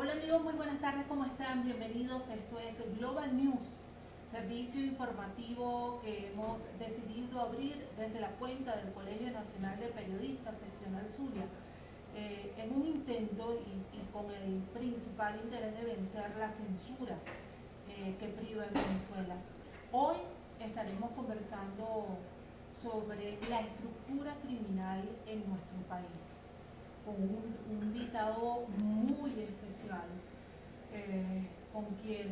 Hola amigos, muy buenas tardes, ¿cómo están? Bienvenidos, esto es Global News, servicio informativo que hemos decidido abrir desde la cuenta del Colegio Nacional de Periodistas, seccional Zulia, en un intento y con el principal interés de vencer la censura que priva en Venezuela. Hoy estaremos conversando sobre la estructura criminal en nuestro país, con un invitado muy especial, con quien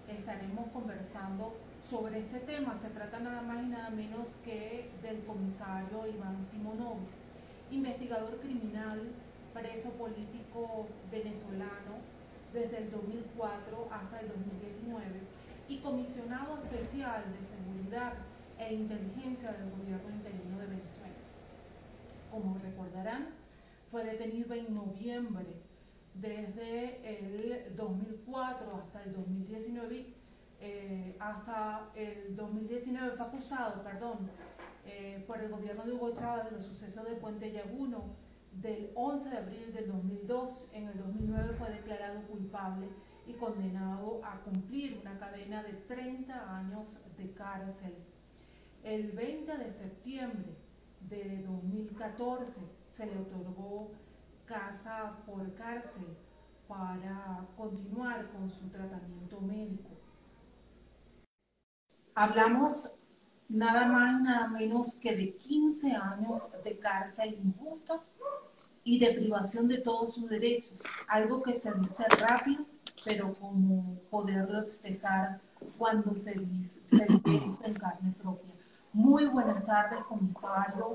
estaremos conversando sobre este tema. Se trata nada más y nada menos que del comisario Iván Simonovic, investigador criminal, preso político venezolano desde el 2004 hasta el 2019 y comisionado especial de seguridad e inteligencia del gobierno interino de Venezuela. Como recordarán, fue detenido en noviembre. Desde el 2004 hasta el 2019, fue acusado, por el gobierno de Hugo Chávez de los sucesos de Puente Llaguno del 11 de abril del 2002. En el 2009 fue declarado culpable y condenado a cumplir una cadena de 30 años de cárcel. El 20 de septiembre de 2014 se le otorgó casa por cárcel para continuar con su tratamiento médico. Hablamos nada más y nada menos que de 15 años de cárcel injusta y de privación de todos sus derechos, algo que se dice rápido, pero como poderlo expresar cuando se vive en carne propia. Muy buenas tardes, comisario.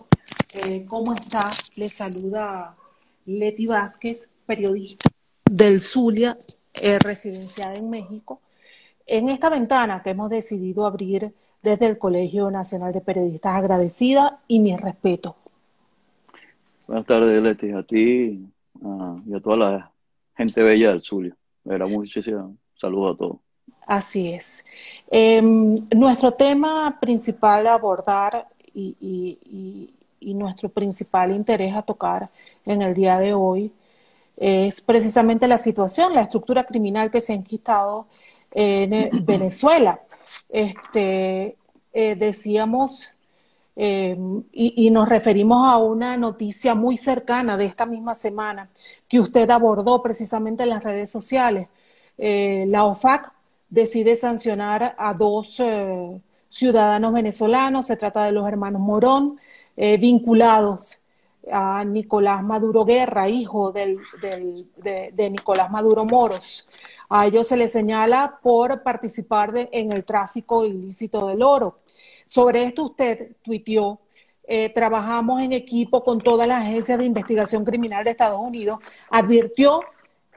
¿Cómo está? Le saluda Leti Vázquez, periodista del Zulia, residenciada en México, en esta ventana que hemos decidido abrir desde el Colegio Nacional de Periodistas. Agradecida y mi respeto. Buenas tardes, Leti, a ti y a toda la gente bella del Zulia. Era muchísimos saludos a todos. Así es. Nuestro tema principal a abordar y nuestro principal interés a tocar en el día de hoy es precisamente la situación, la estructura criminal que se ha enquistado en Venezuela. Decíamos, y nos referimos a una noticia muy cercana de esta misma semana que usted abordó precisamente en las redes sociales. La OFAC decide sancionar a dos ciudadanos venezolanos. Se trata de los hermanos Morón, vinculados a Nicolás Maduro Guerra, hijo de Nicolás Maduro Moros. A ellos se les señala por participar en el tráfico ilícito del oro. Sobre esto usted tuiteó: trabajamos en equipo con todas las agencias de investigación criminal de Estados Unidos. Advirtió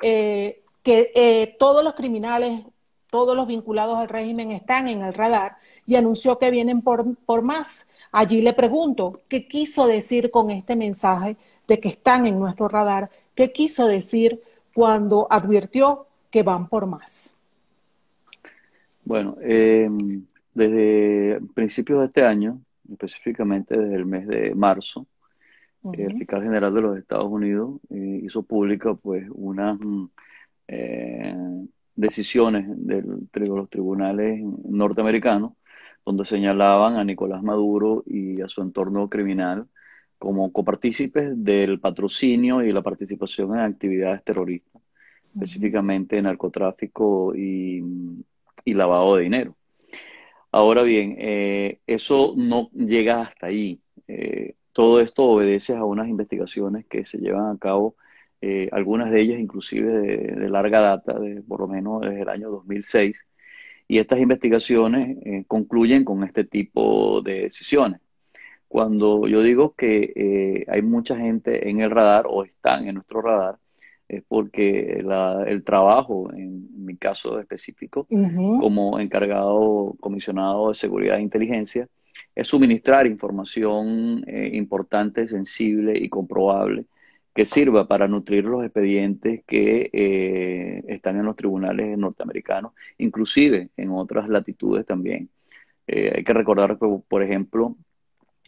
que todos los criminales, todos los vinculados al régimen están en el radar y anunció que vienen por más. Allí le pregunto, ¿qué quiso decir con este mensaje de que están en nuestro radar? ¿Qué quiso decir cuando advirtió que van por más? Bueno, desde principios de este año, específicamente desde el mes de marzo, el fiscal general de los Estados Unidos hizo pública pues unas eh, decisiones de los tribunales norteamericanos donde señalaban a Nicolás Maduro y a su entorno criminal como copartícipes del patrocinio y la participación en actividades terroristas, específicamente narcotráfico y lavado de dinero. Ahora bien, eso no llega hasta ahí. Todo esto obedece a unas investigaciones que se llevan a cabo, algunas de ellas inclusive de larga data, por lo menos desde el año 2006, y estas investigaciones concluyen con este tipo de decisiones. Cuando yo digo que hay mucha gente en el radar o están en nuestro radar, es porque el trabajo, en mi caso específico, como encargado comisionado de seguridad e inteligencia, es suministrar información importante, sensible y comprobable que sirva para nutrir los expedientes que están en los tribunales norteamericanos, inclusive en otras latitudes también. Hay que recordar que, por ejemplo,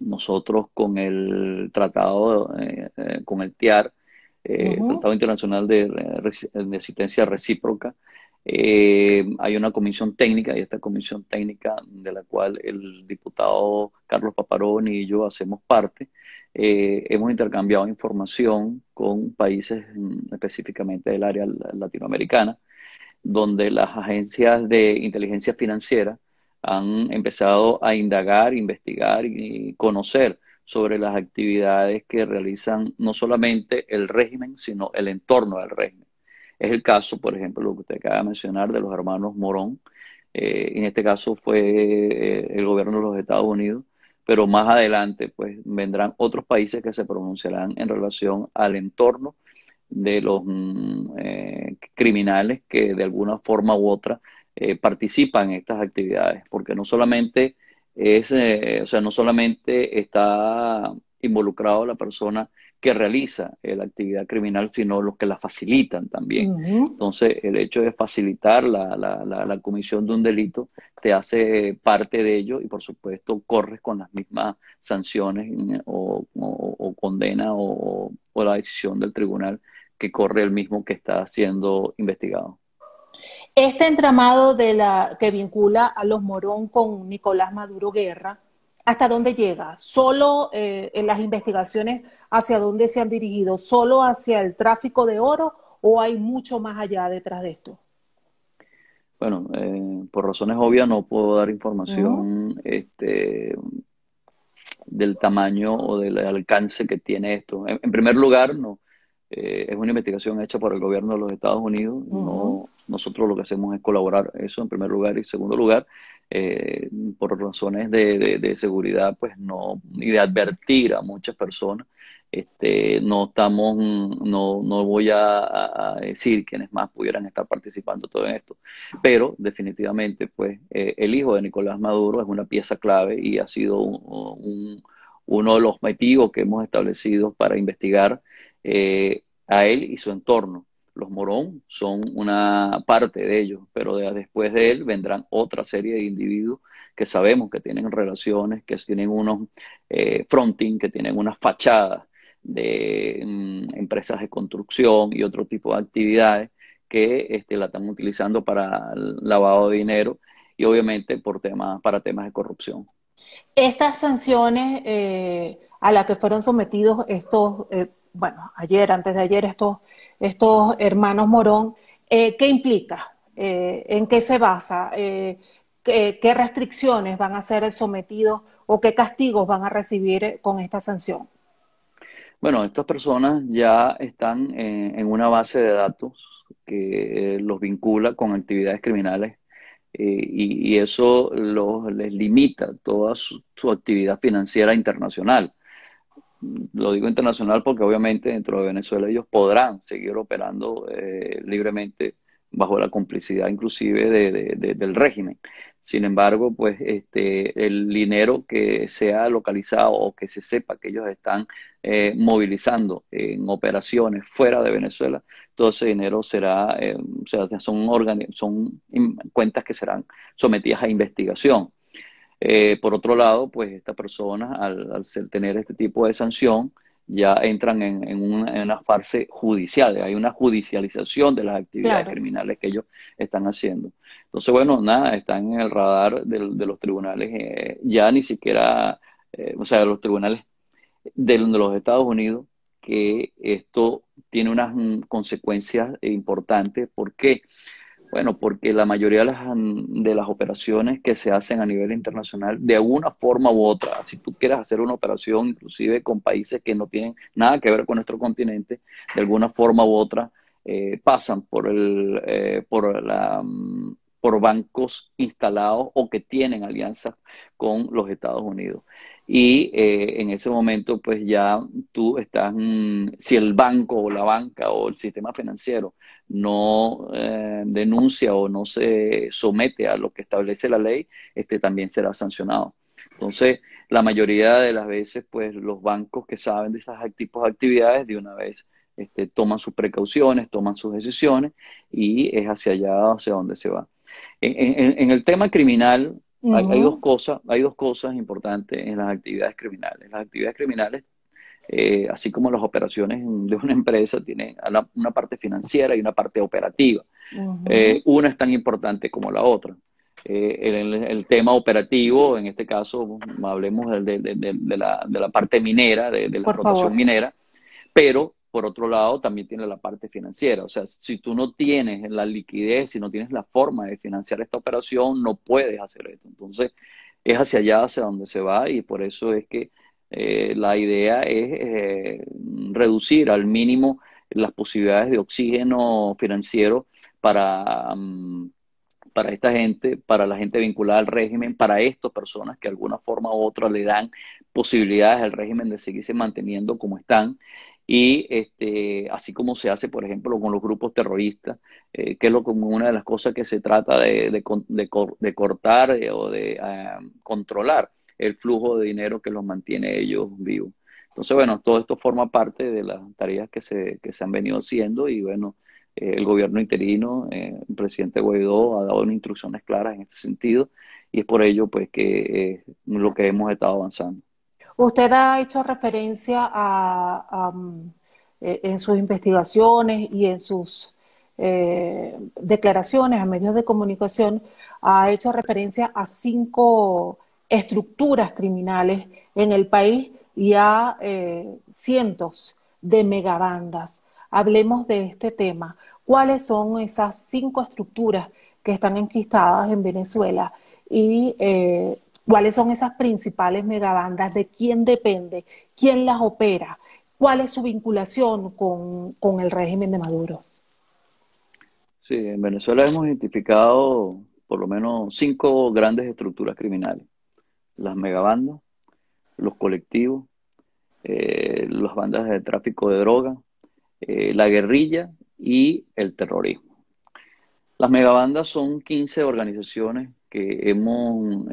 nosotros con el tratado, con el TIAR, Ujú. Tratado Internacional de Asistencia Recíproca. Hay una comisión técnica y esta comisión técnica de la cual el diputado Carlos Paparoni y yo hacemos parte, hemos intercambiado información con países específicamente del área latinoamericana, donde las agencias de inteligencia financiera han empezado a indagar, investigar y conocer sobre las actividades que realizan no solamente el régimen, sino el entorno del régimen. Es el caso, por ejemplo, lo que usted acaba de mencionar de los hermanos Morón. En este caso fue el gobierno de los Estados Unidos, pero más adelante pues vendrán otros países que se pronunciarán en relación al entorno de los criminales que de alguna forma u otra participan en estas actividades, porque no solamente o sea, no solamente está involucrado la persona que realiza la actividad criminal, sino los que la facilitan también. Ujú. Entonces, el hecho de facilitar la comisión de un delito te hace parte de ello y, por supuesto, corres con las mismas sanciones o condena o la decisión del tribunal que corre el mismo que está siendo investigado. Este entramado que vincula a los Morón con Nicolás Maduro Guerra, ¿hasta dónde llega? ¿Solo en las investigaciones hacia dónde se han dirigido? ¿Solo hacia el tráfico de oro o hay mucho más allá detrás de esto? Bueno, por razones obvias no puedo dar Ujú. información del tamaño o del alcance que tiene esto. En primer lugar, no, es una investigación hecha por el gobierno de los Estados Unidos. Ujú. No, nosotros lo que hacemos es colaborar eso en primer lugar. Y en segundo lugar, por razones de seguridad, pues no, y de advertir a muchas personas, no estamos, no voy a decir quiénes más pudieran estar participando todo en esto, pero definitivamente, pues, el hijo de Nicolás Maduro es una pieza clave y ha sido uno de los motivos que hemos establecido para investigar a él y su entorno. Los Morón son una parte de ellos, pero después de él vendrán otra serie de individuos que sabemos que tienen relaciones, que tienen unos fronting, que tienen unas fachadas de empresas de construcción y otro tipo de actividades que la están utilizando para el lavado de dinero y obviamente para temas de corrupción. Estas sanciones a las que fueron sometidos estos, bueno, ayer, antes de ayer, estos hermanos Morón, ¿qué implica? ¿En qué se basa? ¿Qué restricciones van a ser sometidos o qué castigos van a recibir con esta sanción? Bueno, estas personas ya están en una base de datos que los vincula con actividades criminales y eso les limita toda su actividad financiera internacional. Lo digo internacional porque obviamente dentro de Venezuela ellos podrán seguir operando libremente bajo la complicidad inclusive del régimen. Sin embargo, pues el dinero que sea localizado o que se sepa que ellos están movilizando en operaciones fuera de Venezuela, todo ese dinero será, o sea, son cuentas que serán sometidas a investigación. Por otro lado, pues estas personas, tener este tipo de sanción, ya entran en una fase judicial, hay una judicialización de las actividades Claro. criminales que ellos están haciendo. Entonces, bueno, nada, están en el radar de los tribunales, ya ni siquiera, o sea, los tribunales de los Estados Unidos, que esto tiene unas consecuencias importantes. ¿Por qué? Bueno, porque la mayoría de las operaciones que se hacen a nivel internacional, de alguna forma u otra, si tú quieres hacer una operación inclusive con países que no tienen nada que ver con nuestro continente, de alguna forma u otra, pasan por bancos instalados o que tienen alianzas con los Estados Unidos. Y en ese momento, pues ya tú estás, si el banco o la banca o el sistema financiero no denuncia o no se somete a lo que establece la ley, también será sancionado. Entonces, la mayoría de las veces, pues los bancos que saben de esos tipos de actividades, de una vez toman sus precauciones, toman sus decisiones y es hacia allá, hacia donde se va. En el tema criminal, hay Ujú. dos cosas importantes en las actividades criminales. Las actividades criminales así como las operaciones de una empresa tienen una parte financiera y una parte operativa. Ujú. Una es tan importante como la otra. El tema operativo, en este caso, hablemos de la parte minera, de la Por explotación favor. minera, pero por otro lado también tiene la parte financiera. O sea, si tú no tienes la liquidez, si no tienes la forma de financiar esta operación, no puedes hacer esto. Entonces, es hacia allá, hacia donde se va, y por eso es que la idea es reducir al mínimo las posibilidades de oxígeno financiero para, para esta gente, para la gente vinculada al régimen, para estas personas que de alguna forma u otra le dan posibilidades al régimen de seguirse manteniendo como están. Y así como se hace, por ejemplo, con los grupos terroristas, que es como una de las cosas que se trata de cortar o de controlar el flujo de dinero que los mantiene ellos vivos. Entonces, bueno, todo esto forma parte de las tareas que se han venido haciendo y bueno, el gobierno interino, el presidente Guaidó ha dado instrucciones claras en este sentido y es por ello pues que lo que hemos estado avanzando. Usted ha hecho referencia en sus investigaciones y en sus declaraciones a medios de comunicación, ha hecho referencia a 5 estructuras criminales en el país y a cientos de megabandas. Hablemos de este tema. ¿Cuáles son esas 5 estructuras que están enquistadas en Venezuela? Y cuáles son esas principales megabandas, de quién depende, quién las opera, cuál es su vinculación con el régimen de Maduro. Sí, en Venezuela hemos identificado por lo menos 5 grandes estructuras criminales: las megabandas, los colectivos, las bandas de tráfico de droga, la guerrilla y el terrorismo. Las megabandas son 15 organizaciones que hemos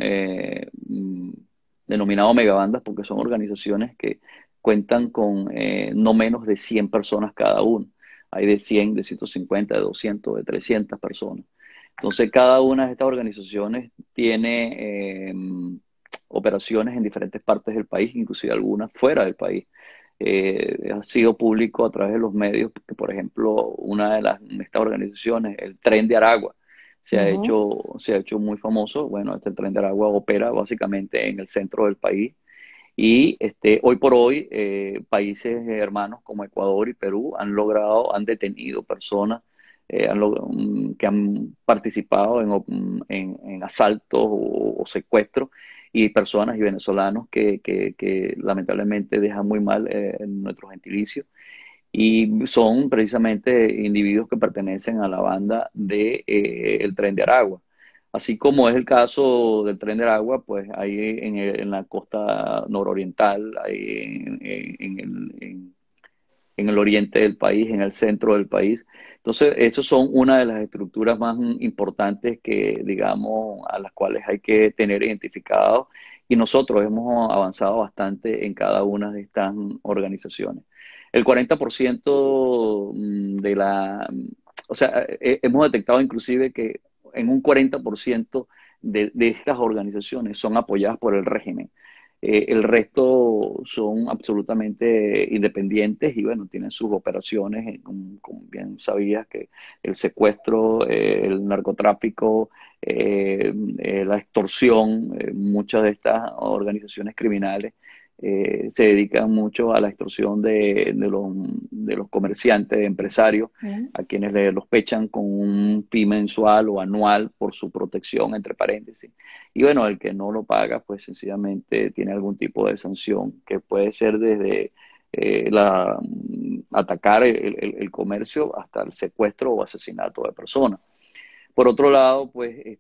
denominado megabandas porque son organizaciones que cuentan con no menos de 100 personas cada una. Hay de 100, de 150, de 200, de 300 personas. Entonces, cada una de estas organizaciones tiene operaciones en diferentes partes del país, inclusive algunas fuera del país. Ha sido público a través de los medios, porque, por ejemplo, una de estas organizaciones, el Tren de Aragua, Ujú. se ha hecho muy famoso. Bueno, este Tren de Aragua opera básicamente en el centro del país y hoy por hoy países hermanos como Ecuador y Perú han detenido personas que han participado en asaltos o secuestros y personas y venezolanos que lamentablemente dejan muy mal nuestro gentilicio y son precisamente individuos que pertenecen a la banda de el Tren de Aragua. Así como es el caso del Tren de Aragua, pues hay en la costa nororiental, hay en el oriente del país, en el centro del país. Entonces, esos son una de las estructuras más importantes que, digamos, a las cuales hay que tener identificados y nosotros hemos avanzado bastante en cada una de estas organizaciones. El 40% o sea, hemos detectado inclusive que en un 40% de estas organizaciones son apoyadas por el régimen. El resto son absolutamente independientes y bueno, tienen sus operaciones, como bien sabías, que el secuestro, el narcotráfico, la extorsión, muchas de estas organizaciones criminales se dedican mucho a la extorsión de los comerciantes, de empresarios, Ujú. a quienes los pechan con un fee mensual o anual por su protección, entre paréntesis. Y bueno, el que no lo paga, pues sencillamente tiene algún tipo de sanción, que puede ser desde atacar el comercio hasta el secuestro o asesinato de personas. Por otro lado, pues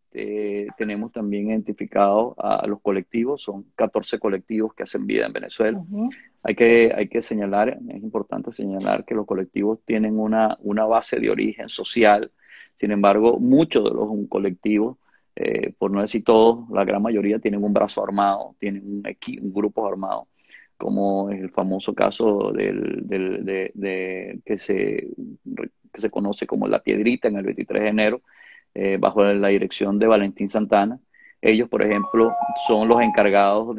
tenemos también identificados a los colectivos, son 14 colectivos que hacen vida en Venezuela. Ujú. Hay que señalar, es importante señalar que los colectivos tienen una base de origen social. Sin embargo, muchos de los colectivos, por no decir todos, la gran mayoría tienen un brazo armado, tienen un grupo armado, como es el famoso caso que se conoce como La Piedrita en el 23 de enero, bajo la dirección de Valentín Santana. Ellos, por ejemplo, son los encargados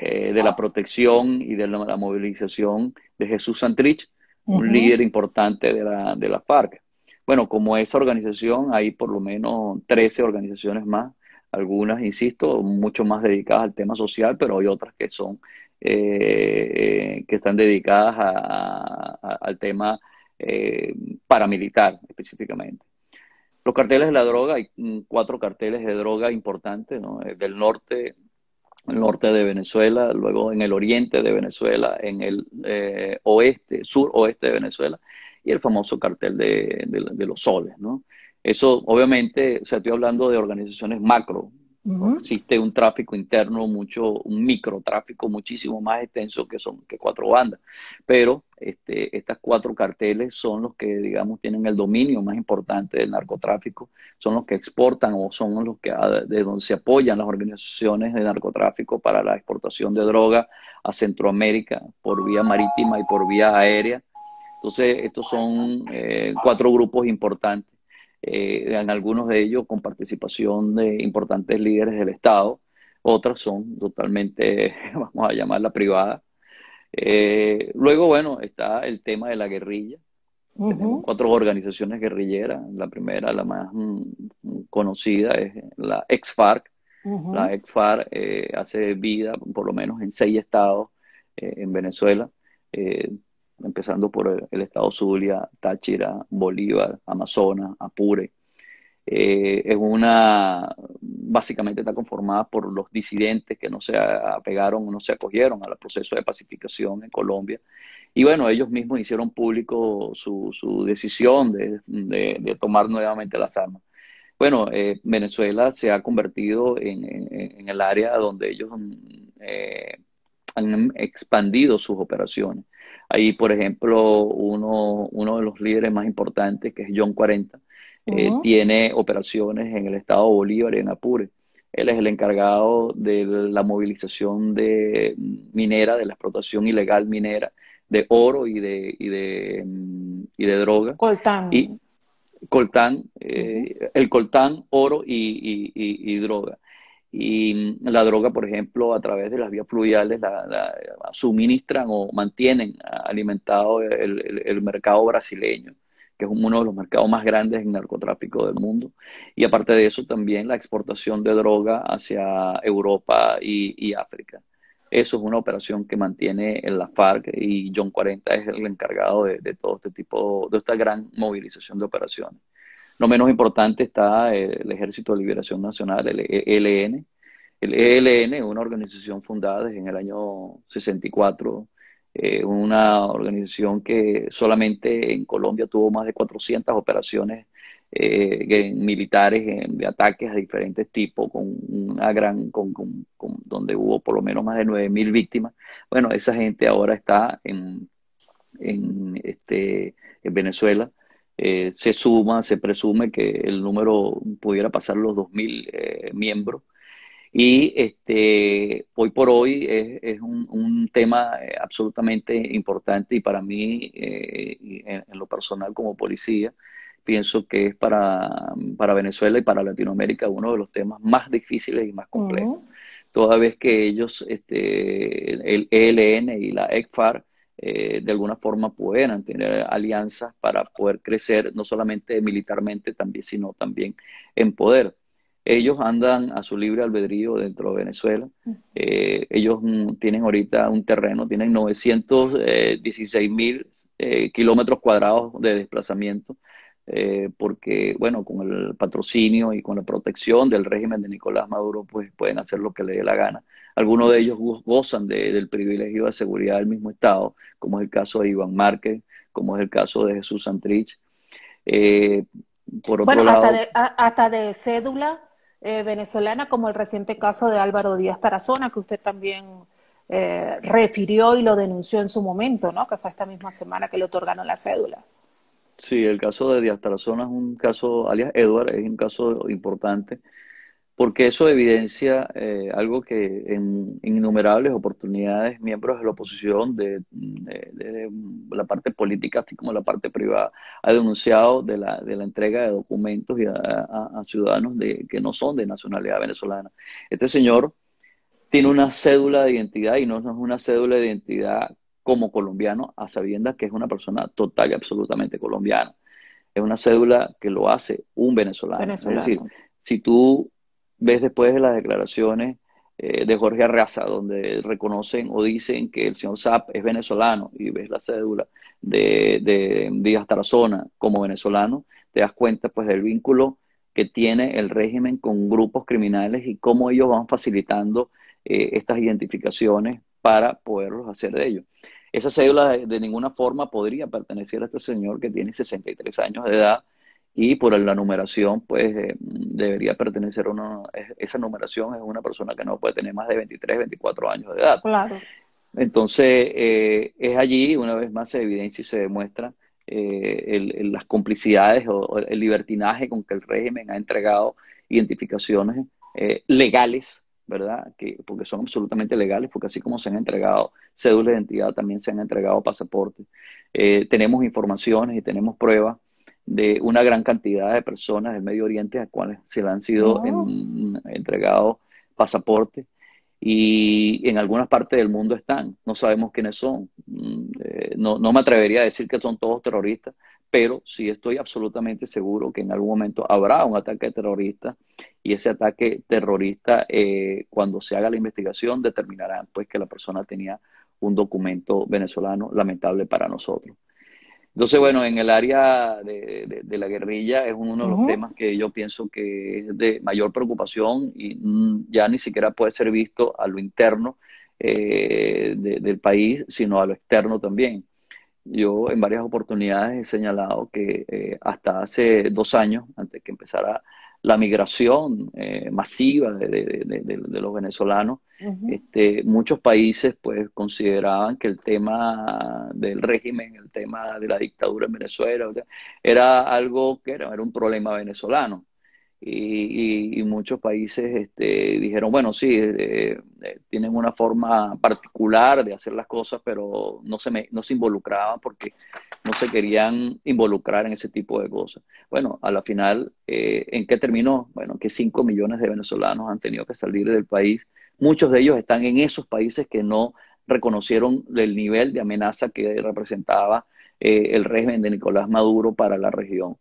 de la protección y de la movilización de Jesús Santrich, un Ujú. líder importante de la FARC. Bueno, como esa organización, hay por lo menos 13 organizaciones más, algunas, insisto, mucho más dedicadas al tema social, pero hay otras que son, que están dedicadas al tema paramilitar específicamente. Los carteles de la droga, hay cuatro carteles de droga importantes, ¿no? Del norte, el norte de Venezuela, luego en el oriente de Venezuela, en el oeste, sur-oeste de Venezuela, y el famoso cartel de los soles, ¿no? Eso, obviamente, o sea, estoy hablando de organizaciones macro. Ujú. Existe un tráfico interno, un microtráfico muchísimo más extenso que cuatro bandas. Pero estas cuatro carteles son los que, digamos, tienen el dominio más importante del narcotráfico, son los que exportan o son los que de donde se apoyan las organizaciones de narcotráfico para la exportación de droga a Centroamérica por vía marítima y por vía aérea. Entonces, estos son cuatro grupos importantes, en algunos de ellos con participación de importantes líderes del Estado, otras son totalmente, vamos a llamarla privada. Luego, bueno, está el tema de la guerrilla. Tenemos Ujú. cuatro organizaciones guerrilleras. La primera, la más conocida, es la ex-FARC. La Ujú. ex-FARC hace vida por lo menos en 6 estados en Venezuela, eh, empezando por el estado Zulia, Táchira, Bolívar, Amazonas, Apure. Básicamente está conformada por los disidentes que no se apegaron, no se acogieron al proceso de pacificación en Colombia. Y bueno, ellos mismos hicieron público su decisión de tomar nuevamente las armas. Bueno, Venezuela se ha convertido en el área donde ellos han expandido sus operaciones. Ahí, por ejemplo, uno de los líderes más importantes, que es John 40, Ujú. tiene operaciones en el estado Bolívar y en Apure. Él es el encargado de la movilización de minera, de la explotación ilegal minera de oro y de droga. Coltán. Y coltán, Ujú. el coltán, oro y droga. Y la droga, por ejemplo, a través de las vías fluviales la suministran o mantienen alimentado el mercado brasileño, que es uno de los mercados más grandes en narcotráfico del mundo. Y aparte de eso, también la exportación de droga hacia Europa y África. Eso es una operación que mantiene en la FARC, y John 40 es el encargado de todo este tipo, de esta gran movilización de operaciones. No menos importante está el Ejército de Liberación Nacional, el ELN. El ELN es una organización fundada desde en el año 64, una organización que solamente en Colombia tuvo más de 400 operaciones militares de ataques a diferentes tipos, con una gran, donde hubo por lo menos más de 9.000 víctimas. Bueno, esa gente ahora está en Venezuela. Se presume que el número pudiera pasar los 2.000 miembros. Y hoy por hoy es un tema absolutamente importante, y para mí, y en lo personal como policía, pienso que es para Venezuela y para Latinoamérica uno de los temas más difíciles y más complejos, Ujú. toda vez que ellos, el ELN y la ECFAR, de alguna forma puedan tener alianzas para poder crecer no solamente militarmente, también, sino también en poder. Ellos andan a su libre albedrío dentro de Venezuela. Ellos tienen ahorita un terreno, tienen 916.000 kilómetros cuadrados de desplazamiento, porque, bueno, con el patrocinio y con la protección del régimen de Nicolás Maduro, pues pueden hacer lo que les dé la gana. Algunos de ellos gozan del privilegio de seguridad del mismo Estado, como es el caso de Iván Márquez, como es el caso de Jesús Santrich. Eh, por Bueno, otro lado, hasta de cédula venezolana, como el reciente caso de Álvaro Díaz Tarazona, que usted también refirió y lo denunció en su momento, ¿no? Que fue esta misma semana que le otorgaron la cédula. sí, el caso de Díaz Tarazona es un caso, alias Edward, es un caso importante, porque eso evidencia algo que en innumerables oportunidades miembros de la oposición, de la parte política, así como la parte privada, ha denunciado de la entrega de documentos a ciudadanos que no son de nacionalidad venezolana. Este señor tiene una cédula de identidad y no es una cédula de identidad como colombiano, a sabiendas que es una persona total y absolutamente colombiana. Es una cédula que lo hace un venezolano. Es decir, Venezolano. si tú ves después de las declaraciones de Jorge Arraza, donde reconocen o dicen que el señor Saab es venezolano, y ves la cédula de Díaz Tarazona como venezolano, te das cuenta pues del vínculo que tiene el régimen con grupos criminales y cómo ellos van facilitando estas identificaciones para poderlos hacer de ellos. Esa cédula de ninguna forma podría pertenecer a este señor que tiene 63 años de edad y por la numeración, pues debería pertenecer a esa numeración es una persona que no puede tener más de 23, 24 años de edad. Claro. Entonces, es allí, una vez más, se evidencia y se demuestra las complicidades o el libertinaje con que el régimen ha entregado identificaciones legales, ¿verdad? Porque son absolutamente legales, porque así como se han entregado cédulas de identidad, también se han entregado pasaportes. Tenemos informaciones y tenemos pruebas de una gran cantidad de personas del Medio Oriente a cuales se le han sido No. entregados pasaportes y en algunas partes del mundo están. No sabemos quiénes son. No me atrevería a decir que son todos terroristas, pero sí estoy absolutamente seguro que en algún momento habrá un ataque terrorista y ese ataque terrorista, cuando se haga la investigación, determinará pues que la persona tenía un documento venezolano lamentable para nosotros. Entonces, bueno, en el área de la guerrilla es uno de los Ujú. temas que yo pienso que es de mayor preocupación y ya ni siquiera puede ser visto a lo interno del país, sino a lo externo también. Yo en varias oportunidades he señalado que hasta hace 2 años, antes que empezara la migración masiva de los venezolanos, Ujú. muchos países pues consideraban que el tema del régimen, el tema de la dictadura en Venezuela, o sea, era algo que era un problema venezolano y muchos países dijeron, bueno, sí, tienen una forma particular de hacer las cosas, pero no se involucraban porque no se querían involucrar en ese tipo de cosas. Bueno, a la final, ¿en qué terminó? Bueno, que 5 millones de venezolanos han tenido que salir del país. Muchos de ellos están en esos países que no reconocieron el nivel de amenaza que representaba el régimen de Nicolás Maduro para la región.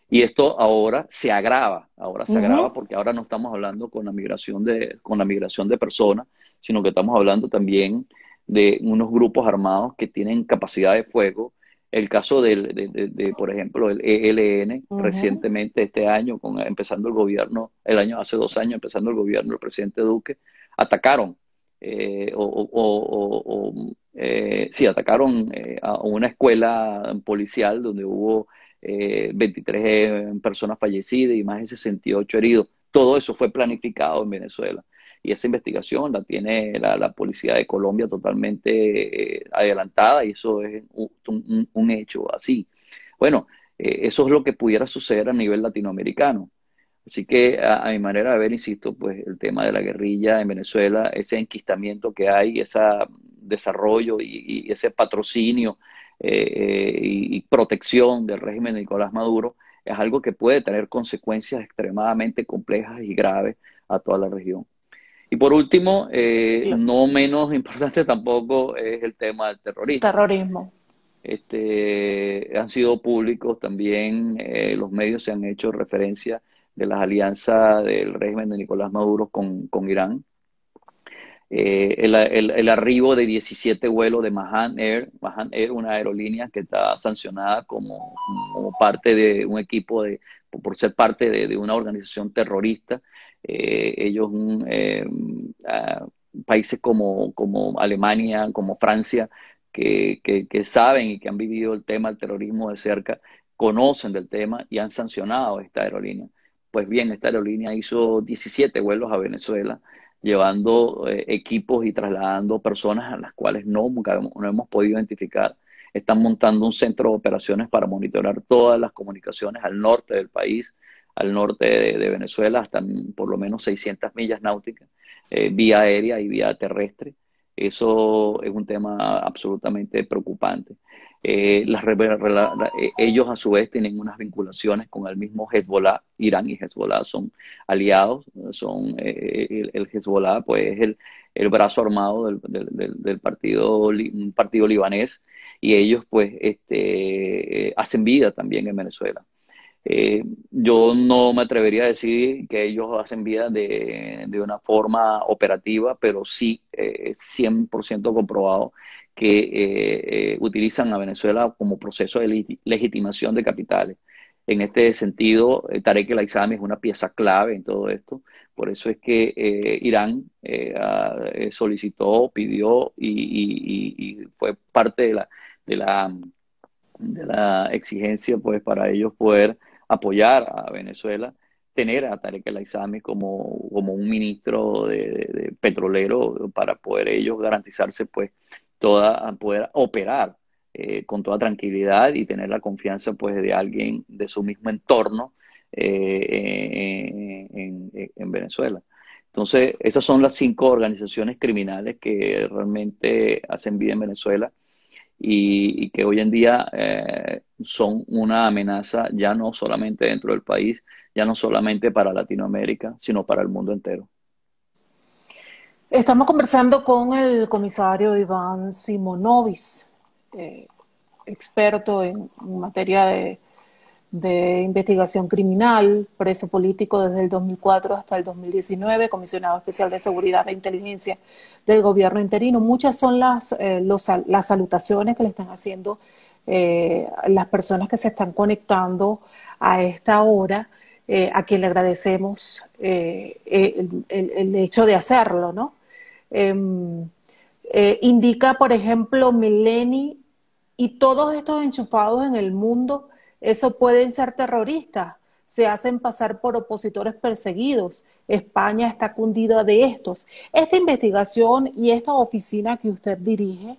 Y esto ahora se agrava Ujú. porque ahora no estamos hablando con la migración de personas, sino que estamos hablando también de unos grupos armados que tienen capacidad de fuego. El caso por ejemplo, el ELN, Ujú. recientemente este año, empezando el gobierno, hace 2 años, empezando el gobierno del presidente Duque, atacaron, sí, atacaron a una escuela policial donde hubo 23 personas fallecidas y más de 68 heridos. Todo eso fue planificado en Venezuela. Y esa investigación la tiene la Policía de Colombia totalmente adelantada y eso es un hecho así. Bueno, eso es lo que pudiera suceder a nivel latinoamericano. Así que a mi manera de ver, insisto, pues el tema de la guerrilla en Venezuela, ese enquistamiento que hay, ese desarrollo y ese patrocinio y protección del régimen de Nicolás Maduro es algo que puede tener consecuencias extremadamente complejas y graves a toda la región. Y por último, Lo- no menos importante tampoco es el tema del terrorismo. Terrorismo. Han sido públicos también, los medios se han hecho referencia de las alianzas del régimen de Nicolás Maduro con Irán. El arribo de 17 vuelos de Mahan Air, una aerolínea que está sancionada como parte de un equipo por ser parte de una organización terrorista. Ellos, países como Alemania, como Francia, que saben y que han vivido el tema del terrorismo de cerca, conocen del tema y han sancionado esta aerolínea. Pues bien, esta aerolínea hizo 17 vuelos a Venezuela llevando equipos y trasladando personas a las cuales no hemos podido identificar. Están montando un centro de operaciones para monitorar todas las comunicaciones al norte del país, al norte de Venezuela, hasta por lo menos 600 millas náuticas, vía aérea y vía terrestre. Eso es un tema absolutamente preocupante. Ellos a su vez tienen unas vinculaciones con el mismo Hezbollah. Irán y Hezbollah son aliados, el Hezbollah pues es el brazo armado del partido, un partido libanés, y ellos pues hacen vida también en Venezuela. Yo no me atrevería a decir que ellos hacen vida de una forma operativa, pero sí 100% comprobado que utilizan a Venezuela como proceso de legitimación de capitales. En este sentido, Tarek El Aissami es una pieza clave en todo esto. Por eso es que Irán solicitó, pidió y fue parte de la, de la exigencia pues para ellos poder apoyar a Venezuela, tener a Tarek El Aissami como un ministro de petrolero para poder ellos garantizarse pues poder operar con toda tranquilidad y tener la confianza pues de alguien de su mismo entorno en Venezuela. Entonces, esas son las 5 organizaciones criminales que realmente hacen vida en Venezuela y que hoy en día son una amenaza ya no solamente dentro del país, ya no solamente para Latinoamérica, sino para el mundo entero. Estamos conversando con el comisario Iván Simonovic, eh, experto en materia de investigación criminal, preso político desde el 2004 hasta el 2019, comisionado especial de seguridad e inteligencia del gobierno interino. Muchas son las salutaciones que le están haciendo las personas que se están conectando a esta hora, a quien le agradecemos el hecho de hacerlo, ¿no? Indica, por ejemplo, Mileni y todos estos enchufados en el mundo, eso pueden ser terroristas, se hacen pasar por opositores perseguidos. España está cundida de estos. Esta investigación y esta oficina que usted dirige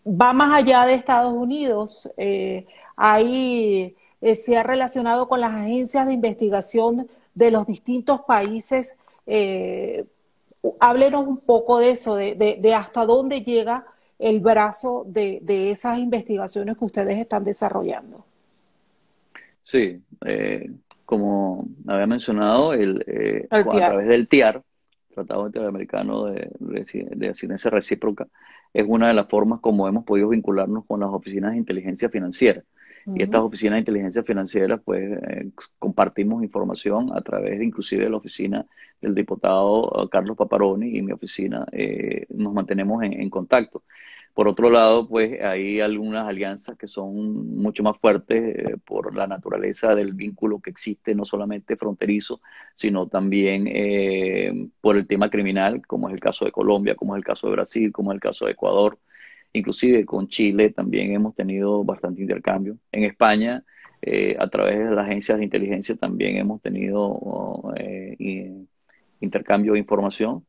va más allá de Estados Unidos. Se ha relacionado con las agencias de investigación de los distintos países. Háblenos un poco de eso, de hasta dónde llega el brazo de esas investigaciones que ustedes están desarrollando. Sí, como había mencionado, a TIAR. través del TIAR, Tratado Interamericano de Asistencia Recíproca, es una de las formas como hemos podido vincularnos con las oficinas de inteligencia financiera. Y estas oficinas de inteligencia financiera, pues, compartimos información a través de, inclusive, de la oficina del diputado Carlos Paparoni y mi oficina, nos mantenemos en contacto. Por otro lado, pues hay algunas alianzas que son mucho más fuertes por la naturaleza del vínculo que existe, no solamente fronterizo, sino también por el tema criminal, como es el caso de Colombia, como es el caso de Brasil, como es el caso de Ecuador. Inclusive con Chile también hemos tenido bastante intercambio. En España, a través de las agencias de inteligencia también hemos tenido intercambio de información.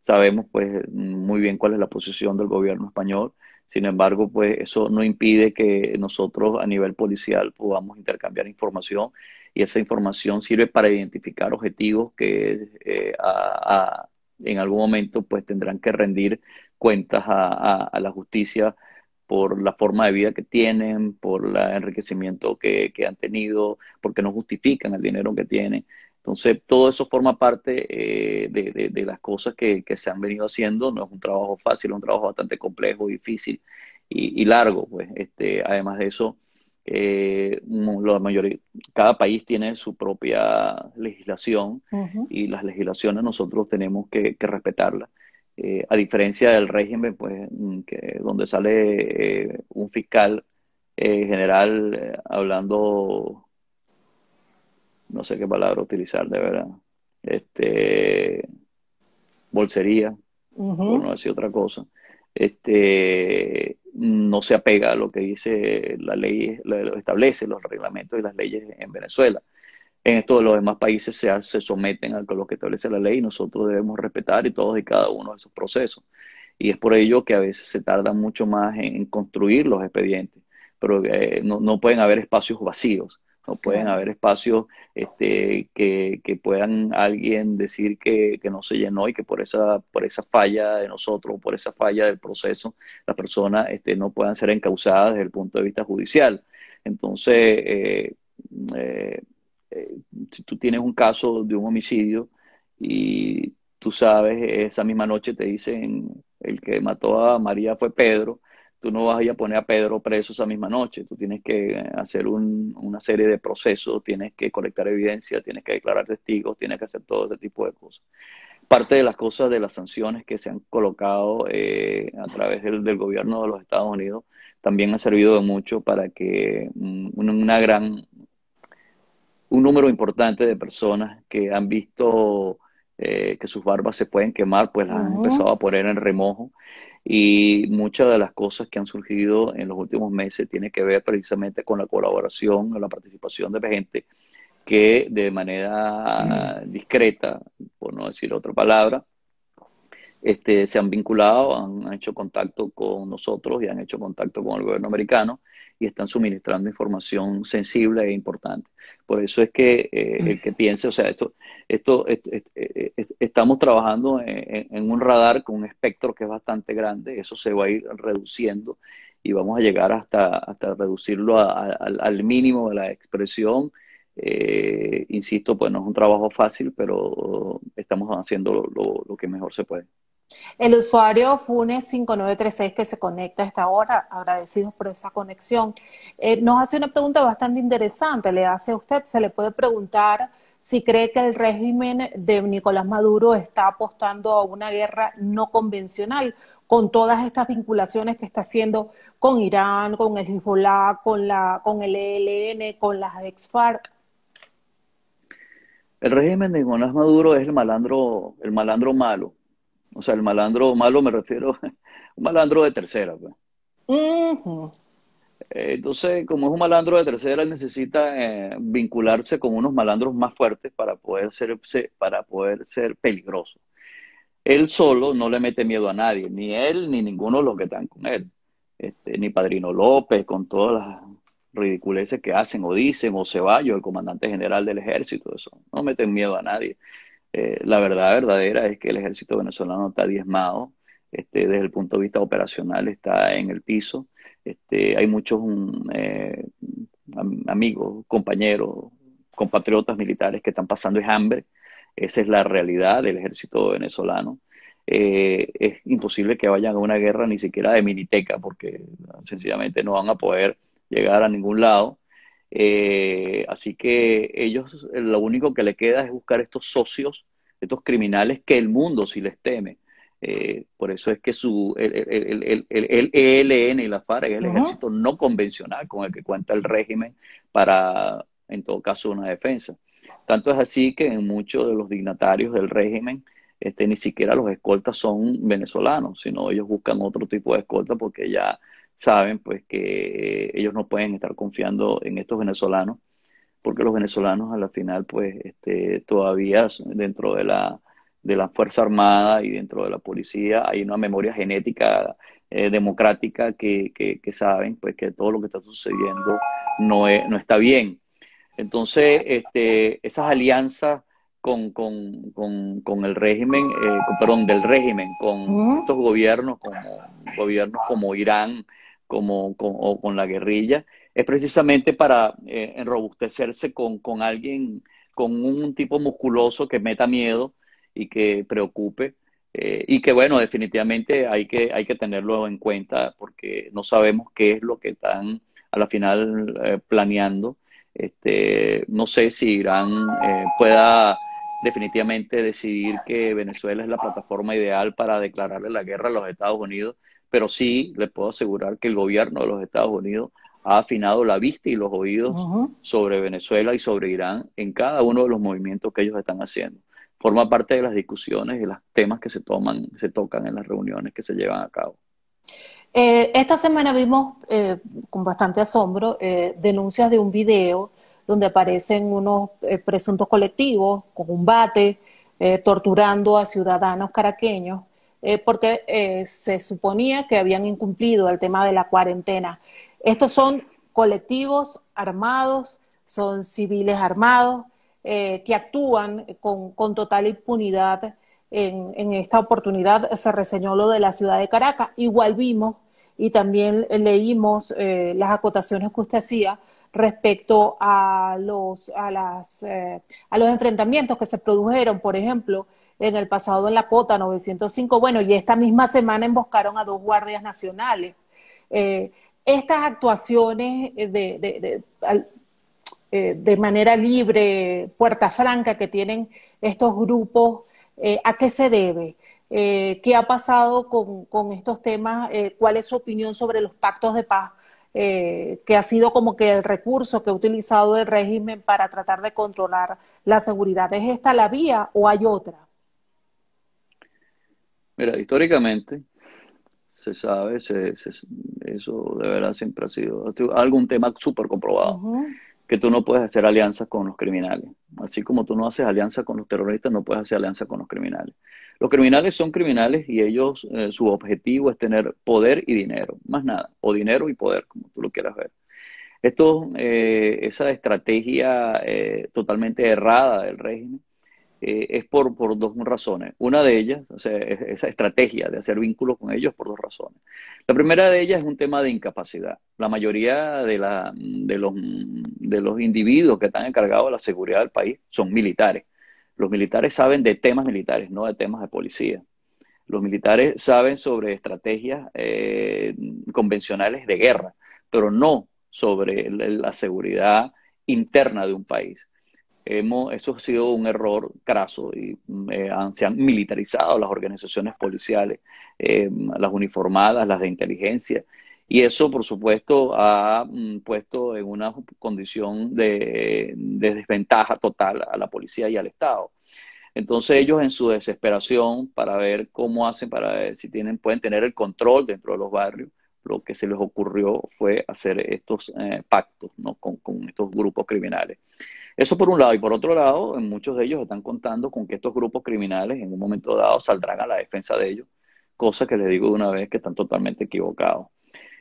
Sabemos pues muy bien cuál es la posición del gobierno español. Sin embargo, pues eso no impide que nosotros a nivel policial podamos intercambiar información, y esa información sirve para identificar objetivos que en algún momento pues tendrán que rendir cuentas a la justicia por la forma de vida que tienen, por el enriquecimiento que han tenido, porque no justifican el dinero que tienen. Entonces, todo eso forma parte de las cosas que se han venido haciendo. No es un trabajo fácil, es un trabajo bastante complejo, difícil y largo. Pues, además de eso, la mayoría, cada país tiene su propia legislación, y las legislaciones nosotros tenemos que respetarlas. A diferencia del régimen, pues, donde sale un fiscal general hablando, no sé qué palabra utilizar, de verdad, bolsería, por no decir otra cosa, no se apega a lo que dice la ley, lo establece los reglamentos y las leyes en Venezuela. En esto de los demás países se someten a lo que establece la ley, y nosotros debemos respetar y todos y cada uno de esos procesos. Y es por ello que a veces se tarda mucho más en construir los expedientes, pero no pueden haber espacios vacíos. No pueden haber espacios que puedan alguien decir que no se llenó y que por esa falla de nosotros, por esa falla del proceso, las personas no puedan ser encausadas desde el punto de vista judicial. Entonces, eh, si tú tienes un caso de un homicidio y tú sabes, esa misma noche te dicen el que mató a María fue Pedro, tú no vas a ir a poner a Pedro preso esa misma noche, tú tienes que hacer una serie de procesos, tienes que colectar evidencia, tienes que declarar testigos, tienes que hacer todo ese tipo de cosas. Parte de las cosas de las sanciones que se han colocado a través del gobierno de los Estados Unidos también ha servido de mucho para que un número importante de personas que han visto que sus barbas se pueden quemar, pues las han empezado a poner en remojo. Y muchas de las cosas que han surgido en los últimos meses tiene que ver precisamente con la colaboración o la participación de gente que de manera discreta, por no decir otra palabra, se han vinculado, han hecho contacto con nosotros y han hecho contacto con el gobierno americano y están suministrando información sensible e importante. Por eso es que el que piense, o sea, estamos trabajando en un radar con un espectro que es bastante grande, eso se va a ir reduciendo y vamos a llegar hasta reducirlo al mínimo de la expresión. Insisto, pues no es un trabajo fácil, pero estamos haciendo lo que mejor se puede. El usuario Funes5936 que se conecta a esta hora, agradecidos por esa conexión, nos hace una pregunta bastante interesante. Le hace a usted, se le puede preguntar si cree que el régimen de Nicolás Maduro está apostando a una guerra no convencional con todas estas vinculaciones que está haciendo con Irán, con el Hezbollah, con el ELN, con las ex-FARC. El régimen de Nicolás Maduro es el malandro malo. O sea, el malandro malo me refiero a un malandro de tercera, pues. Entonces, como es un malandro de tercera, él necesita vincularse con unos malandros más fuertes para poder ser peligroso. Él solo no le mete miedo a nadie, ni él ni ninguno de los que están con él. Ni Padrino López, con todas las ridiculeces que hacen o dicen, o Ceballos, el comandante general del ejército, eso. No meten miedo a nadie. La verdad verdadera es que el ejército venezolano está diezmado, desde el punto de vista operacional está en el piso. Hay muchos amigos, compañeros, compatriotas militares que están pasando hambre. Esa es la realidad del ejército venezolano. Es imposible que vayan a una guerra ni siquiera de miniteca, porque sencillamente no van a poder llegar a ningún lado. Así que ellos lo único que le queda es buscar estos socios, estos criminales que el mundo sí les teme. Por eso es que el ELN y la FARC es el ejército no convencional con el que cuenta el régimen para, en todo caso, una defensa. Tanto es así que en muchos de los dignatarios del régimen ni siquiera los escoltas son venezolanos, sino ellos buscan otro tipo de escolta porque ya saben pues que ellos no pueden estar confiando en estos venezolanos, porque los venezolanos a la final pues todavía dentro de la Fuerza Armada y dentro de la policía hay una memoria genética democrática que saben pues que todo lo que está sucediendo no está bien. Entonces, esas alianzas con el régimen, del régimen, con estos gobiernos como Irán, o con la guerrilla, es precisamente para enrobustecerse con alguien, con un tipo musculoso que meta miedo y que preocupe. Y que bueno, definitivamente hay que tenerlo en cuenta porque no sabemos qué es lo que están a la final planeando. No sé si Irán pueda definitivamente decidir que Venezuela es la plataforma ideal para declararle la guerra a los Estados Unidos, pero sí le puedo asegurar que el gobierno de los Estados Unidos ha afinado la vista y los oídos sobre Venezuela y sobre Irán en cada uno de los movimientos que ellos están haciendo. Forma parte de las discusiones y los temas que se tocan en las reuniones que se llevan a cabo. Esta semana vimos con bastante asombro denuncias de un video donde aparecen unos presuntos colectivos con un bate torturando a ciudadanos caraqueños porque se suponía que habían incumplido el tema de la cuarentena. Estos son colectivos armados, son civiles armados que actúan con total impunidad. En esta oportunidad se reseñó lo de la ciudad de Caracas. Igual vimos y también leímos las acotaciones que usted hacía respecto a los enfrentamientos que se produjeron, por ejemplo, en el pasado en la Cota 905. Bueno, y esta misma semana emboscaron a 2 guardias nacionales. Estas actuaciones de manera libre, puerta franca que tienen estos grupos, ¿a qué se debe? ¿Qué ha pasado con estos temas? ¿Cuál es su opinión sobre los pactos de paz? Que ha sido como que el recurso que ha utilizado el régimen para tratar de controlar la seguridad. ¿Es esta la vía o hay otra? Mira, históricamente se sabe, eso de verdad siempre ha sido algún tema súper comprobado, Ujú. que tú no puedes hacer alianzas con los criminales. Así como tú no haces alianza con los terroristas, no puedes hacer alianza con los criminales. Los criminales son criminales y ellos, su objetivo es tener poder y dinero, más nada, o dinero y poder, como tú lo quieras ver. Esa estrategia totalmente errada del régimen es por dos razones. Una de ellas, o sea, esa estrategia de hacer vínculos con ellos por dos razones. La primera de ellas es un tema de incapacidad. La mayoría de los individuos que están encargados de la seguridad del país son militares. Los militares saben de temas militares, no de temas de policía. Los militares saben sobre estrategias convencionales de guerra, pero no sobre la seguridad interna de un país. Eso ha sido un error craso y se han militarizado las organizaciones policiales, las uniformadas, las de inteligencia, y eso, por supuesto, ha puesto en una condición de desventaja total a la policía y al Estado. Entonces ellos en su desesperación para ver cómo hacen, para ver si pueden tener el control dentro de los barrios, lo que se les ocurrió fue hacer estos pactos, ¿no? con estos grupos criminales. Eso por un lado. Y por otro lado, muchos de ellos están contando con que estos grupos criminales en un momento dado saldrán a la defensa de ellos, cosa que les digo de una vez que están totalmente equivocados.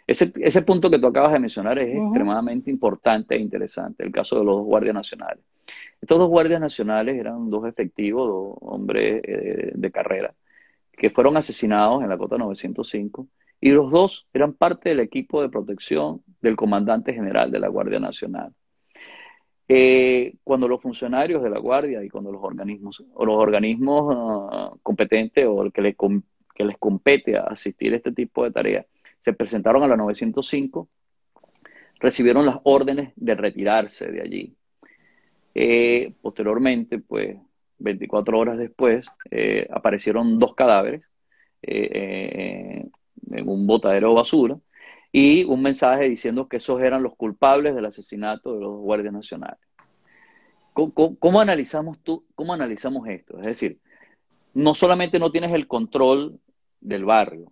Ese punto que tú acabas de mencionar es Ujú. extremadamente importante e interesante, el caso de los dos guardias nacionales. Estos dos guardias nacionales eran dos efectivos, dos hombres de carrera, que fueron asesinados en la Cota 905, y los dos eran parte del equipo de protección del comandante general de la Guardia Nacional. Cuando los funcionarios de la Guardia y cuando los organismos competentes o el que les compete a asistir a este tipo de tareas se presentaron a la 905, recibieron las órdenes de retirarse de allí. Posteriormente, pues 24 horas después, aparecieron dos cadáveres en un botadero de basura y un mensaje diciendo que esos eran los culpables del asesinato de los guardias nacionales. ¿Cómo analizamos esto? Es decir, no solamente no tienes el control del barrio,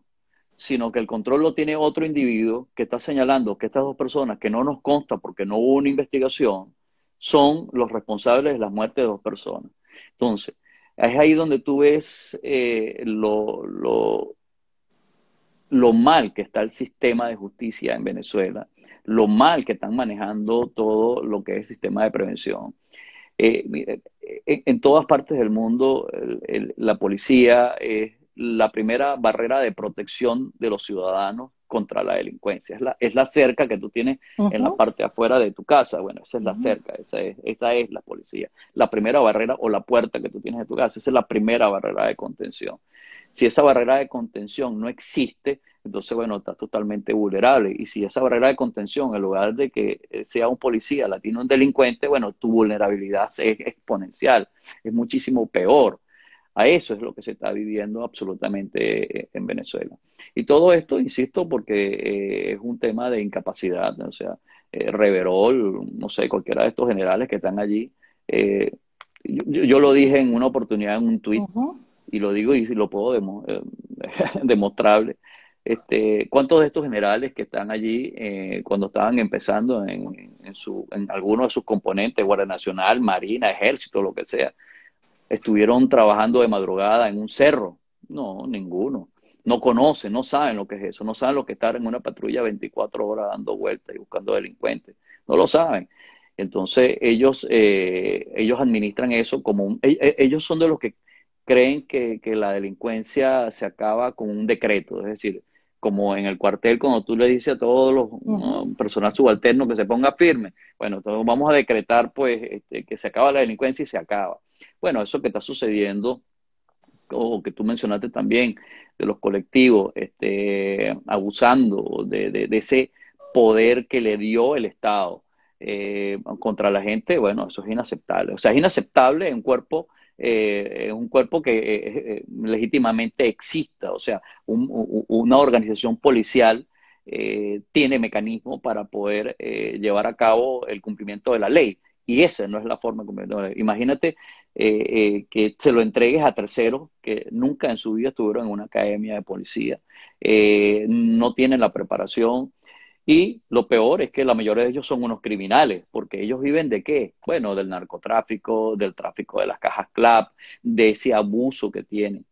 sino que el control lo tiene otro individuo que está señalando que estas dos personas, que no nos consta porque no hubo una investigación, son los responsables de la muerte de dos personas. Entonces, es ahí donde tú ves lo mal que está el sistema de justicia en Venezuela, lo mal que están manejando todo lo que es el sistema de prevención. Mire, en todas partes del mundo, la policía es la primera barrera de protección de los ciudadanos contra la delincuencia. Es la cerca que tú tienes en la Ujú. parte afuera de tu casa. Bueno, esa es la Ujú. cerca, esa es la policía. La primera barrera o la puerta que tú tienes de tu casa, esa es la primera barrera de contención. Si esa barrera de contención no existe, entonces, bueno, estás totalmente vulnerable. Y si esa barrera de contención, en lugar de que sea un policía, la tiene un delincuente, bueno, tu vulnerabilidad es exponencial, es muchísimo peor. A eso es lo que se está viviendo absolutamente en Venezuela. Y todo esto, insisto, porque es un tema de incapacidad, ¿no? O sea, Reverol, no sé, cualquiera de estos generales que están allí. eh, yo lo dije en una oportunidad en un tuit, Ujú. y lo digo y lo puedo demostrable. ¿Cuántos de estos generales que están allí cuando estaban empezando en algunos de sus componentes, Guardia Nacional, Marina, Ejército, lo que sea, estuvieron trabajando de madrugada en un cerro? No, ninguno. No conocen, no saben lo que es eso, no saben lo que es estar en una patrulla 24 horas dando vueltas y buscando delincuentes. No lo saben. Entonces ellos administran eso como ellos son de los que creen que la delincuencia se acaba con un decreto, es decir, como en el cuartel cuando tú le dices a todos los Ujú, personal subalterno que se ponga firme, bueno, entonces vamos a decretar pues que se acaba la delincuencia y se acaba. Bueno, eso que está sucediendo o que tú mencionaste también, de los colectivos abusando de ese poder que le dio el Estado contra la gente, bueno, eso es inaceptable. O sea, es inaceptable en un cuerpo que legítimamente exista, o sea, una organización policial tiene mecanismos para poder llevar a cabo el cumplimiento de la ley. Y esa no es la forma como... Imagínate que se lo entregues a terceros que nunca en su vida estuvieron en una academia de policía, no tienen la preparación y lo peor es que la mayoría de ellos son unos criminales, porque ellos viven de qué? Bueno, del narcotráfico, del tráfico de las cajas CLAP, de ese abuso que tienen,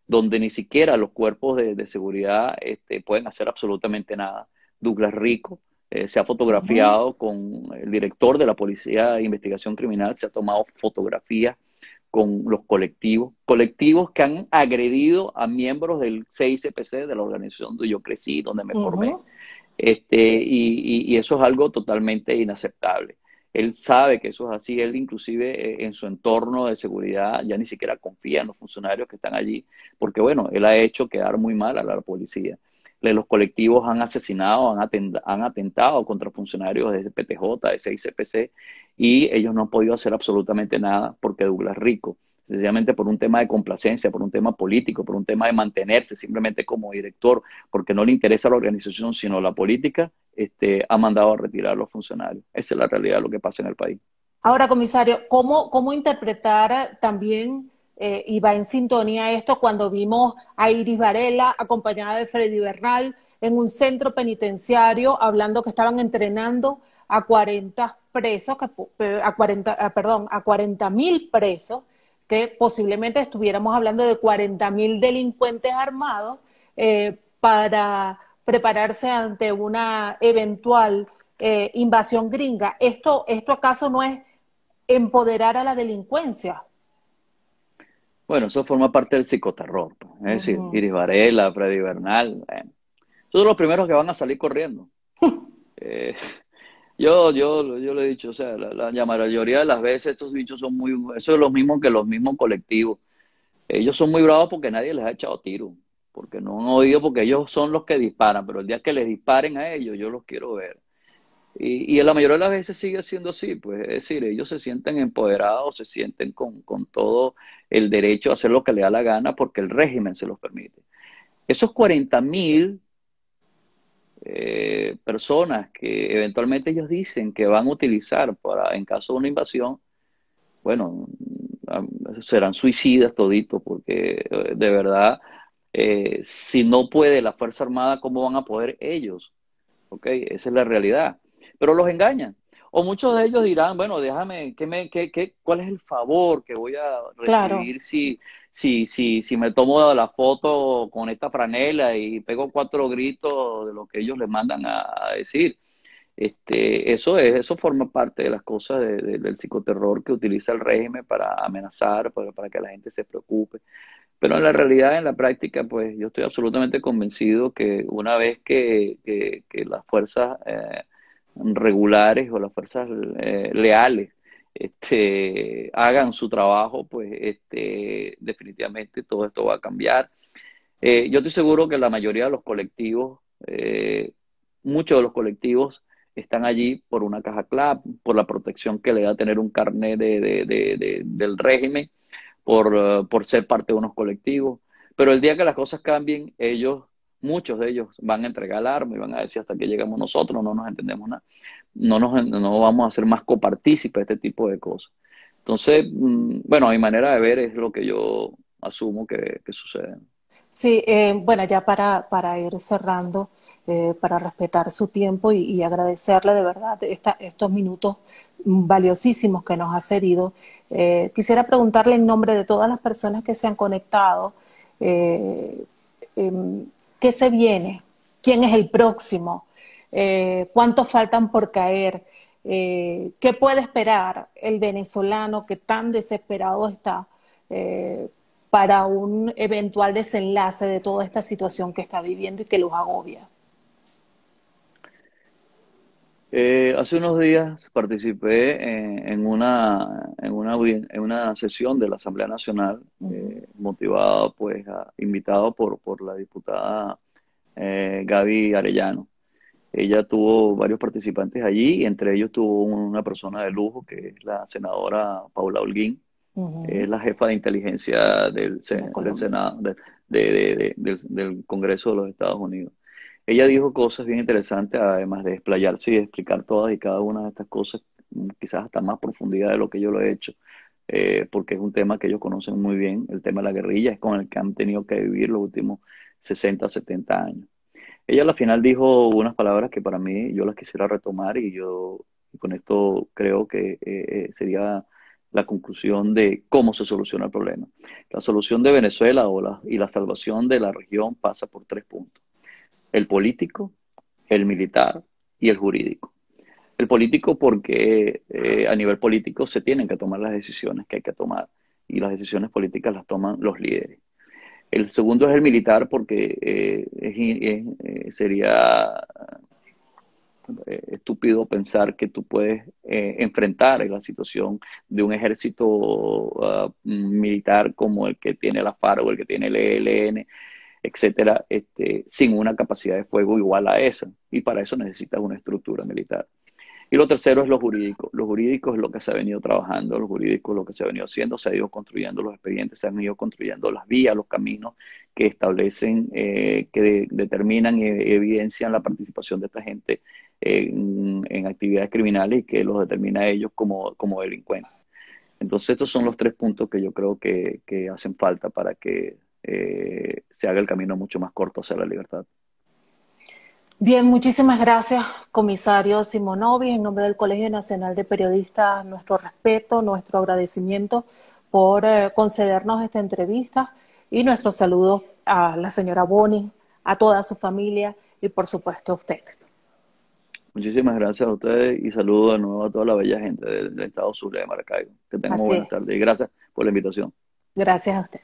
donde ni siquiera los cuerpos de seguridad pueden hacer absolutamente nada. Douglas Rico se ha ujú. fotografiado con el director de la Policía de Investigación Criminal, se ha tomado fotografías con los colectivos que han agredido a miembros del CICPC, de la organización donde yo crecí, donde me formé. Ujú. Y eso es algo totalmente inaceptable. Él sabe que eso es así, él inclusive en su entorno de seguridad ya ni siquiera confía en los funcionarios que están allí, porque bueno, él ha hecho quedar muy mal a la policía. Los colectivos han asesinado, han atentado contra funcionarios de PTJ, de CICPC, y ellos no han podido hacer absolutamente nada porque Douglas Rico, sencillamente por un tema de complacencia, por un tema político, por un tema de mantenerse simplemente como director, porque no le interesa la organización, sino la política, ha mandado a retirar a los funcionarios. Esa es la realidad de lo que pasa en el país. Ahora, comisario, ¿cómo interpretar también, y va en sintonía esto, cuando vimos a Iris Varela acompañada de Freddy Bernal en un centro penitenciario hablando que estaban entrenando a 40 presos, a 40, perdón, a 40.000 presos, que posiblemente estuviéramos hablando de 40.000 delincuentes armados para prepararse ante una eventual invasión gringa? ¿Esto acaso no es empoderar a la delincuencia? Bueno, eso forma parte del psicoterror, pues. Es decir, Ujú. Iris Varela, Freddy Bernal, bueno, son los primeros que van a salir corriendo. Eh, yo lo he dicho, o sea, la mayoría de las veces estos bichos son muy, eso es lo mismo que los mismos colectivos. Ellos son muy bravos porque nadie les ha echado tiro, porque no han oído, porque ellos son los que disparan, pero el día que les disparen a ellos, yo los quiero ver. Y en la mayoría de las veces sigue siendo así, pues es decir, ellos se sienten empoderados, se sienten con todo el derecho a hacer lo que les da la gana porque el régimen se los permite. Esos 40.000 personas que eventualmente ellos dicen que van a utilizar para, en caso de una invasión, bueno, serán suicidas toditos porque de verdad, si no puede la Fuerza Armada, ¿cómo van a poder ellos? ¿Ok? Esa es la realidad. Pero los engañan. O muchos de ellos dirán, bueno, déjame, ¿cuál es el favor que voy a Claro. recibir si me tomo la foto con esta franela y pego 4 gritos de lo que ellos les mandan a decir? Eso forma parte de las cosas del psicoterror que utiliza el régimen para amenazar, para que la gente se preocupe. Pero en la realidad, en la práctica, pues yo estoy absolutamente convencido que una vez que las fuerzas regulares o las fuerzas leales hagan su trabajo, pues definitivamente todo esto va a cambiar. Yo estoy seguro que la mayoría de los colectivos, muchos de los colectivos están allí por una caja CLAP, por la protección que le da tener un carnet del régimen por ser parte de unos colectivos. Pero el día que las cosas cambien, muchos de ellos van a entregar el arma y van a decir hasta que llegamos nosotros, no nos entendemos nada, no vamos a ser más copartícipes de este tipo de cosas. Entonces, bueno, a mi manera de ver es lo que yo asumo que sucede. Sí, bueno, ya para ir cerrando, para respetar su tiempo y agradecerle de verdad estos minutos valiosísimos que nos ha cedido, quisiera preguntarle en nombre de todas las personas que se han conectado, eh, ¿qué se viene? ¿Quién es el próximo? ¿Cuántos faltan por caer? ¿qué puede esperar el venezolano que tan desesperado está para un eventual desenlace de toda esta situación que está viviendo y que los agobia? Hace unos días participé en una sesión de la Asamblea Nacional, Ujú. motivado, pues, invitado por la diputada Gaby Arellano. Ella tuvo varios participantes allí y entre ellos tuvo una persona de lujo que es la senadora Paula Holguín, es Ujú. la jefa de inteligencia De del Colombia. Senado, del Congreso de los Estados Unidos. Ella dijo cosas bien interesantes, además de explayarse y explicar todas y cada una de estas cosas, quizás hasta más profundidad de lo que yo lo he hecho, porque es un tema que ellos conocen muy bien, el tema de la guerrilla, es con el que han tenido que vivir los últimos 60 o 70 años. Ella al final dijo unas palabras que para mí yo las quisiera retomar y yo con esto creo que sería la conclusión de cómo se soluciona el problema. La solución de Venezuela y la salvación de la región pasa por tres puntos: el político, el militar y el jurídico. El político porque a nivel político se tienen que tomar las decisiones que hay que tomar y las decisiones políticas las toman los líderes. El segundo es el militar porque sería estúpido pensar que tú puedes enfrentar la situación de un ejército militar como el que tiene la FARC o el que tiene el ELN, etcétera, sin una capacidad de fuego igual a esa. Y para eso necesitas una estructura militar. Y lo tercero es lo jurídico. Lo jurídico es lo que se ha venido trabajando, lo jurídico es lo que se ha venido haciendo, se ha ido construyendo los expedientes, se han ido construyendo las vías, los caminos que establecen, determinan y evidencian la participación de esta gente en actividades criminales y que los determina a ellos como delincuentes. Entonces estos son los tres puntos que yo creo que hacen falta para que se haga el camino mucho más corto hacia la libertad. Bien, muchísimas gracias, comisario Simonovi. En nombre del Colegio Nacional de Periodistas, nuestro respeto, nuestro agradecimiento por concedernos esta entrevista y nuestro saludo a la señora Boni, a toda su familia y por supuesto a usted. Muchísimas gracias a ustedes y saludo de nuevo a toda la bella gente del estado Zulia de Maracaibo. Que tengan muy Así buenas es. tardes y gracias por la invitación. Gracias a usted.